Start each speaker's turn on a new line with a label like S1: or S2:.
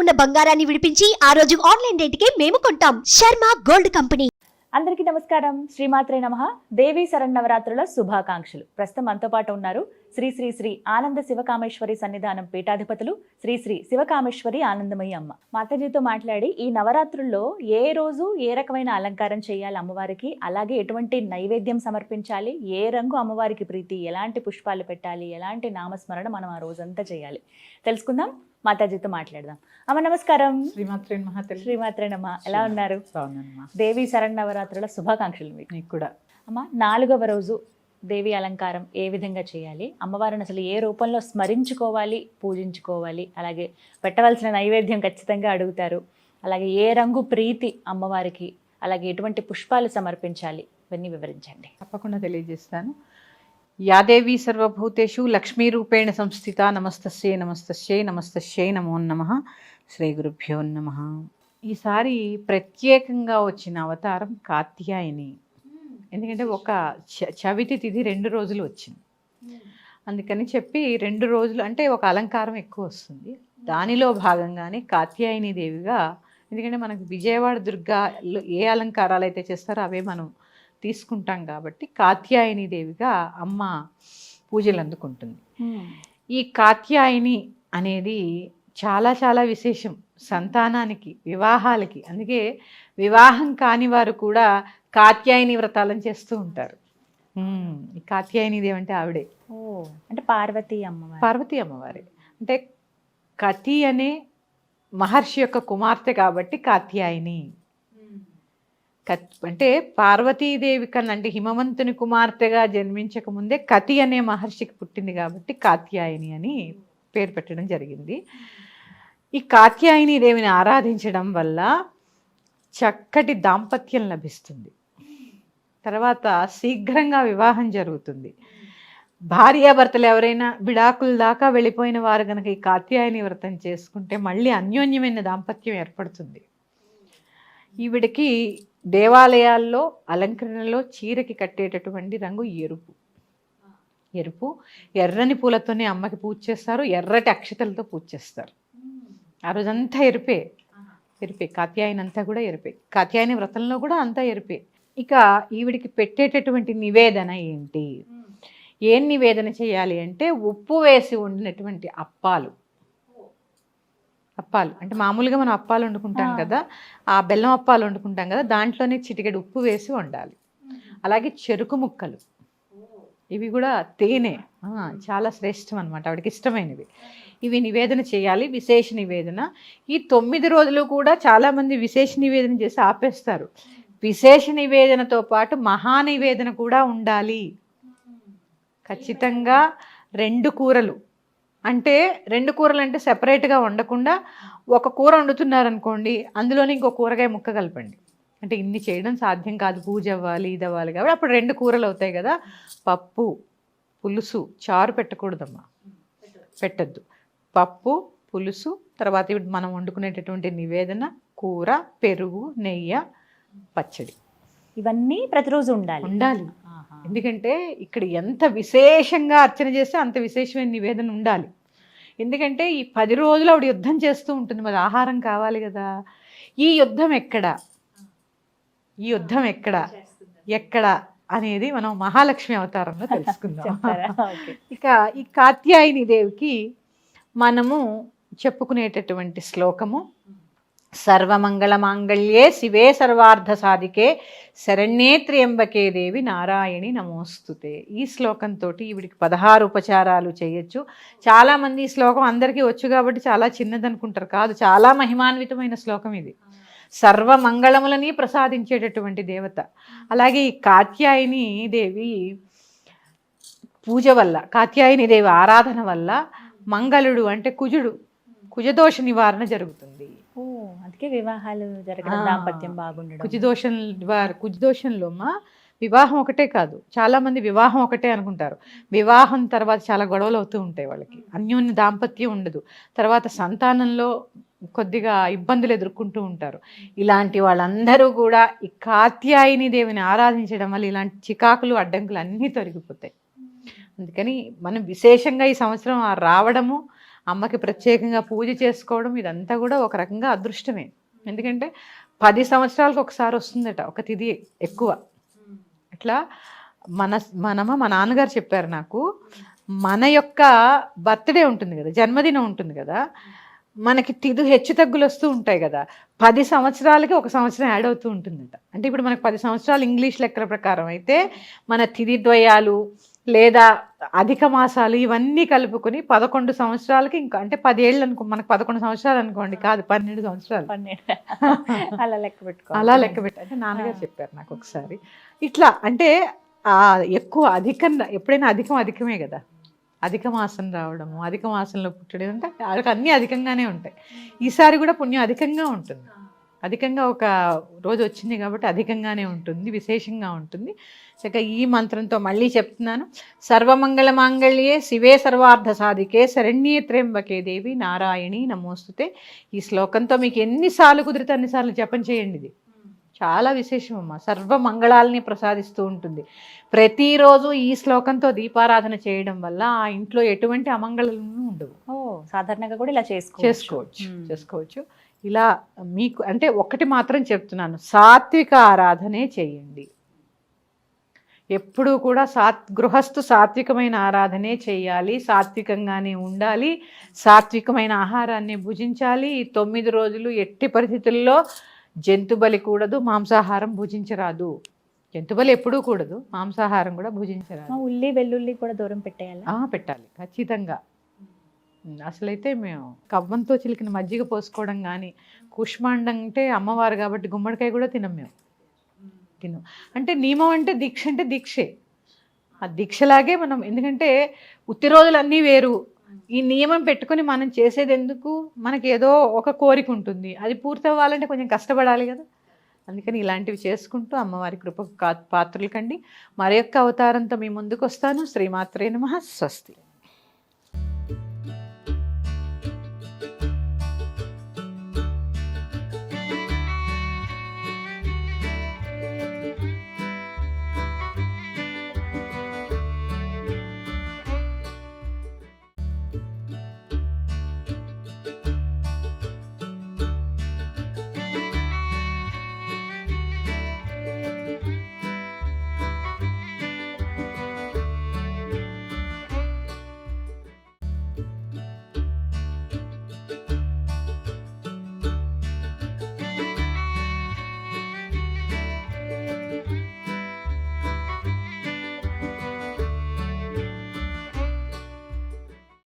S1: ఉన్న బంగారాన్ని విడిపించి ఆ రోజు ఆన్లైన్ రేటుకే మేము కొంటాం. Sharma gold company.
S2: అందరికీ నమస్కారం. శ్రీమాత్రే నమః. దేవీ శరన్నవరాత్రుల శుభాకాంక్షలు. ప్రస్తుతం మనతో పాటు ఉన్నారు శ్రీ శ్రీ శ్రీ ఆనంద శివకామేశ్వరి సన్నిధానం పీఠాధిపతులు శ్రీ శ్రీ శివకామేశ్వరి ఆనందమయ్య అమ్మ. మాతాజీతో మాట్లాడి ఈ నవరాత్రుల్లో ఏ రోజు ఏ రకమైన అలంకారం చేయాలి అమ్మవారికి, అలాగే ఎటువంటి నైవేద్యం సమర్పించాలి, ఏ రంగు అమ్మవారికి ప్రీతి, ఎలాంటి పుష్పాలు పెట్టాలి, ఎలాంటి నామస్మరణ మనం ఆ రోజంతా చేయాలి తెలుసుకుందాం. మాతాజీతో మాట్లాడదాం. అమ్మ నమస్కారం.
S3: శ్రీమాత్రే నమః.
S2: శ్రీమాత్రే నమః. ఎలా ఉన్నారు?
S3: బాగున్నానమ్మా.
S2: దేవీ శరన్నవరాత్రుల శుభాకాంక్షలు మీకు
S3: కూడా.
S2: అమ్మ, 4వ రోజు దేవి అలంకారం ఏ విధంగా చేయాలి, అమ్మవారిని అసలు ఏ రూపంలో స్మరించుకోవాలి, పూజించుకోవాలి, అలాగే పెట్టవలసిన నైవేద్యం ఖచ్చితంగా అడుగుతారు, అలాగే ఏ రంగు ప్రీతి అమ్మవారికి, అలాగే ఎటువంటి పుష్పాలు సమర్పించాలి, ఇవన్నీ వివరించండి.
S3: తప్పకుండా తెలియజేస్తాను. యాదేవి సర్వభూతేషు లక్ష్మీరూపేణ సంస్థిత. నమస్తస్యై నమస్తస్యై నమస్తస్యై నమో నమః. శ్రీ గురుభ్యో నమః. ఈసారి ప్రత్యేకంగా వచ్చిన అవతారం కాత్యాయని. ఎందుకంటే ఒక చవితి తిథి 2 రోజులు వచ్చింది, అందుకని చెప్పి 2 రోజులు అంటే ఒక అలంకారం ఎక్కువ వస్తుంది. దానిలో భాగంగానే కాత్యాయని దేవిగా, ఎందుకంటే మనకు విజయవాడ దుర్గాలో ఏ అలంకారాలు అయితే చేస్తారో అవే మనం తీసుకుంటాం కాబట్టి కాత్యాయని దేవిగా అమ్మ పూజలు అందుకుంటుంది. ఈ కాత్యాయని అనేది చాలా చాలా విశేషం సంతానానికి, వివాహాలకి. అందుకే వివాహం కాని వారు కూడా కాత్యాయని వ్రతాలను చేస్తూ ఉంటారు. ఈ కాత్యాయని దేవి అంటే ఆవిడే.
S2: అంటే పార్వతీ అమ్మవారు.
S3: పార్వతీ అమ్మవారే. అంటే కతి అనే మహర్షి యొక్క కుమార్తె కాబట్టి కాత్యాయని. అంటే పార్వతీదేవి కన్నా, అంటే హిమవంతుని కుమార్తెగా జన్మించక ముందే కతి అనే మహర్షికి పుట్టింది కాబట్టి కాత్యాయని అని పేరు పెట్టడం జరిగింది. ఈ కాత్యాయని దేవిని ఆరాధించడం వల్ల చక్కటి దాంపత్యం లభిస్తుంది, తర్వాత శీఘ్రంగా వివాహం జరుగుతుంది. భార్యాభర్తలు ఎవరైనా విడాకుల దాకా వెళ్ళిపోయిన వారు కనుక ఈ కాత్యాయని వ్రతం చేసుకుంటే మళ్ళీ అన్యోన్యమైన దాంపత్యం ఏర్పడుతుంది. ఈవిడికి దేవాలయాల్లో అలంకరణలో చీరకి కట్టేటటువంటి రంగు ఎరుపు. ఎర్రని పూలతోనే అమ్మకి పూజ చేస్తారు, ఎర్రటి అక్షతలతో పూజ చేస్తారు. ఆ రోజంతా ఎరుపే. కాత్యాయని అంతా కూడా ఎరుపే. కాత్యాయని వ్రతంలో కూడా అంతా ఎరుపే. ఇక ఈవిడికి పెట్టేటటువంటి నివేదన ఏంటి, ఏం నివేదన చేయాలి అంటే ఉప్పు వేసి వండినటువంటి అప్పాలు అంటే మామూలుగా మనం అప్పాలు వండుకుంటాం కదా, ఆ బెల్లం అప్పాలు వండుకుంటాం కదా, దాంట్లోనే చిటికెడు ఉప్పు వేసి వండాలి. అలాగే చెరుకు ముక్కలు, ఇవి కూడా తేనె, చాలా శ్రేష్టం అనమాట, ఆవిడకి ఇష్టమైనవి. ఇవి నివేదన చేయాలి, విశేష నివేదన. ఈ 9 రోజులు కూడా చాలామంది విశేష నివేదన చేసి ఆపేస్తారు. విశేష నివేదనతో పాటు మహా నివేదన కూడా ఉండాలి. ఖచ్చితంగా 2 కూరలు, అంటే 2 కూరలు అంటే సెపరేట్గా వండకుండా ఒక కూర వండుతున్నారనుకోండి, అందులోనే ఇంకో కూరగాయ ముక్క కలపండి. అంటే ఇన్ని చేయడం సాధ్యం కాదు, పూజ అవ్వాలి, ఇది అవ్వాలి కాబట్టి అప్పుడు 2 కూరలు అవుతాయి కదా. పప్పు, పులుసు, చారు పెట్టకూడదమ్మా, పెట్టద్దు. పప్పు, పులుసు, తర్వాత ఇప్పుడు మనం వండుకునేటటువంటి నివేదన, కూర, పెరుగు, నెయ్యి, పచ్చడి,
S2: ఇవన్నీ ప్రతిరోజు ఉండాలి.
S3: ఎందుకంటే ఇక్కడ ఎంత విశేషంగా అర్చన చేస్తే అంత విశేషమైన నివేదన ఉండాలి. ఎందుకంటే ఈ 10 రోజులు ఆవిడ యుద్ధం చేస్తూ ఉంటుంది, మరి ఆహారం కావాలి కదా. ఈ యుద్ధం ఎక్కడ అనేది మనం మహాలక్ష్మి అవతారంలో తెలుసుకుందాం. ఇక ఈ కాత్యాయని దేవికి మనము చెప్పుకునేటటువంటి శ్లోకము సర్వమంగళ మాంగళ్యే శివే సర్వార్థ సాధికే శరణ్యే త్ర్యంబకే దేవి నారాయణి నమోస్తుతే. ఈ శ్లోకంతో ఈవిడికి 16 ఉపచారాలు చేయొచ్చు. చాలామంది ఈ శ్లోకం అందరికీ వచ్చు కాబట్టి చాలా చిన్నదనుకుంటారు, కాదు, చాలా మహిమాన్వితమైన శ్లోకం ఇది. సర్వమంగళములని ప్రసాదించేటటువంటి దేవత. అలాగే ఈ కాత్యాయని దేవి పూజ వల్ల, కాత్యాయని దేవి ఆరాధన వల్ల మంగళుడు అంటే కుజదోష నివారణ జరుగుతుంది.
S2: అందుకే వివాహాలు జరగడం, దాంపత్యం బాగుండడం.
S3: కుజదోషంలో వివాహం ఒకటే కాదు, చాలా మంది వివాహం ఒకటే అనుకుంటారు. వివాహం తర్వాత చాలా గొడవలు అవుతూ ఉంటాయి వాళ్ళకి, అన్యోన్య దాంపత్యం ఉండదు, తర్వాత సంతానంలో కొద్దిగా ఇబ్బందులు ఎదుర్కొంటూ ఉంటారు. ఇలాంటి వాళ్ళందరూ కూడా ఈ కాత్యాయని దేవిని ఆరాధించడం వల్ల ఇలాంటి చికాకులు, అడ్డంకులు అన్నీ తొలగిపోతాయి. అందుకని మనం విశేషంగా ఈ సంవత్సరం రావడము, అమ్మకి ప్రత్యేకంగా పూజ చేసుకోవడం ఇదంతా కూడా ఒక రకంగా అదృష్టమే. ఎందుకంటే 10 సంవత్సరాలకు ఒకసారి వస్తుందట ఒక తిథి ఎక్కువ. అట్లా మా నాన్నగారు చెప్పారు నాకు, మన యొక్క బర్త్డే ఉంటుంది కదా, జన్మదినం ఉంటుంది కదా, మనకి తిథి హెచ్చు తగ్గులు వస్తూ ఉంటాయి కదా, 10 సంవత్సరాలకి ఒక సంవత్సరం యాడ్ అవుతూ ఉంటుందట. అంటే ఇప్పుడు మనకు 10 సంవత్సరాలు ఇంగ్లీష్ లెక్కల ప్రకారం అయితే మన తిథి ద్వయాలు లేదా అధిక మాసాలు ఇవన్నీ కలుపుకొని 11 సంవత్సరాలకి ఇంకా, అంటే 10 ఏళ్ళు అనుకో, మనకు 11 సంవత్సరాలు అనుకోండి, కాదు 12 సంవత్సరాలు
S2: 12 అలా లెక్క పెట్టుకో.
S3: అలా లెక్క పెట్టి, అంటే నాన్నగారు చెప్పారు నాకు ఒకసారి. ఇట్లా అంటే ఎక్కువ అధికంగా ఎప్పుడైనా అధికమే కదా, అధిక మాసం రావడము, అధిక మాసంలో పుట్టడం, అంటే వాళ్ళకి అన్నీ అధికంగానే ఉంటాయి. ఈసారి కూడా పుణ్యం అధికంగా ఉంటుంది, అధికంగా ఒక రోజు వచ్చింది కాబట్టి అధికంగానే ఉంటుంది, విశేషంగా ఉంటుంది. ఇక ఈ మంత్రంతో మళ్ళీ చెప్తున్నాను. సర్వమంగళ మాంగళ్యే శివే సర్వార్థ సాధికే శరణ్యే త్ర్యంబకే దేవి నారాయణి నమోస్తుతే. ఈ శ్లోకంతో మీకు ఎన్నిసార్లు కుదిరితే అన్నిసార్లు జపం చేయండి. ఇది చాలా విశేషం అమ్మ, సర్వ మంగళాలని ప్రసాదిస్తూ ఉంటుంది. ప్రతిరోజు ఈ శ్లోకంతో దీపారాధన చేయడం వల్ల ఆ ఇంట్లో ఎటువంటి అమంగళాలు ఉండవు.
S2: సాధారణంగా కూడా ఇలా
S3: చేసుకోవచ్చు. ఇలా మీకు అంటే ఒకటి మాత్రం చెప్తున్నాను, సాత్విక ఆరాధనే చేయండి. ఎప్పుడూ కూడా గృహస్థు సాత్వికమైన ఆరాధనే చేయాలి, సాత్వికంగానే ఉండాలి, సాత్వికమైన ఆహారాన్ని భుజించాలి. 9 రోజులు ఎట్టి పరిస్థితుల్లో జంతుబలి కూడదు, మాంసాహారం భుజించరాదు. జంతుబలి ఎప్పుడూ కూడదు, మాంసాహారం కూడా భుజించరాదు.
S2: ఉల్లి వెల్లుల్లి కూడా దూరం పెట్టేయాలి.
S3: పెట్టాలి ఖచ్చితంగా. అసలైతే మేము కవ్వంతో చిలికిన మజ్జిగ పోసుకోవడం కానీ, కుష్మాండం అంటే అమ్మవారు కాబట్టి గుమ్మడికాయ కూడా తినం మేము. అంటే నియమం అంటే దీక్షే. ఆ దీక్షలాగే మనం, ఎందుకంటే ఉత్తి రోజులన్నీ వేరు, ఈ నియమం పెట్టుకొని మనం చేసేది ఎందుకు, మనకి ఏదో ఒక కోరిక ఉంటుంది, అది పూర్తి అవ్వాలంటే కొంచెం కష్టపడాలి కదా. అందుకని ఇలాంటివి చేసుకుంటూ అమ్మవారి కృపకు పాత్రలు కండి. మరొక్క అవతారంతో మీ ముందుకు వస్తాను. శ్రీమాత్రే నమః. స్వస్తి.